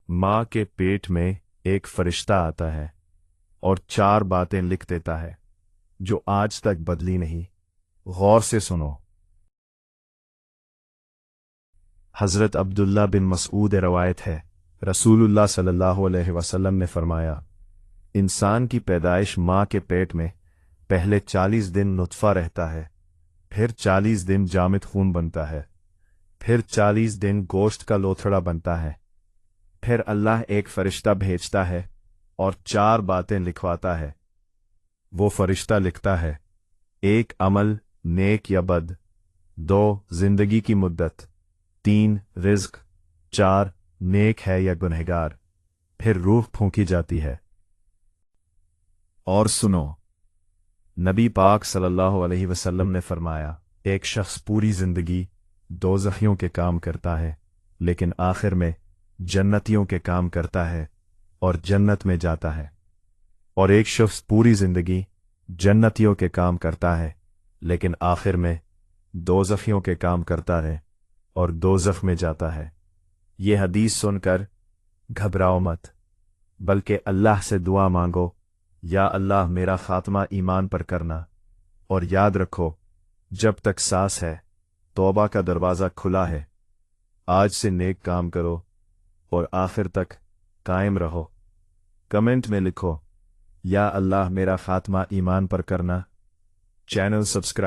माँ के पेट में एक फरिश्ता आता है और 4 बातें लिख देता है जो आज तक बदली नहीं। गौर से सुनो। हज़रत अब्दुल्ला बिन मसऊद रवायत है, रसूलुल्लाह सल्लल्लाहु अलैहि वसल्लम ने फरमाया, इंसान की पैदाइश माँ के पेट में पहले 40 दिन नुत्फा रहता है, फिर 40 दिन जामिद खून बनता है, फिर 40 दिन गोश्त का लोथड़ा बनता है, फिर अल्लाह एक फरिश्ता भेजता है और 4 बातें लिखवाता है। वो फरिश्ता लिखता है, 1 अमल नेक या बद, 2 जिंदगी की मुद्दत, 3 रिज्क, 4 नेक है या गुनहगार, फिर रूह फूंकी जाती है। और सुनो, नबी पाक सल्लल्लाहु अलैहि वसल्लम ने फरमाया, एक शख्स पूरी जिंदगी दोज़खियों के काम करता है, लेकिन आखिर में जन्नतियों के काम करता है और जन्नत में जाता है। और एक शख्स पूरी जिंदगी जन्नतियों के काम करता है, लेकिन आखिर में दोज़खियों के काम करता है और दोज़ख में जाता है। ये हदीस सुनकर घबराओ मत, बल्कि अल्लाह से दुआ मांगो, या अल्लाह मेरा खात्मा ईमान पर करना। और याद रखो, जब तक सांस है तौबा का दरवाज़ा खुला है। आज से नेक काम करो और आखिर तक कायम रहो। कमेंट में लिखो, या अल्लाह मेरा खात्मा ईमान पर करना। Channel subscribe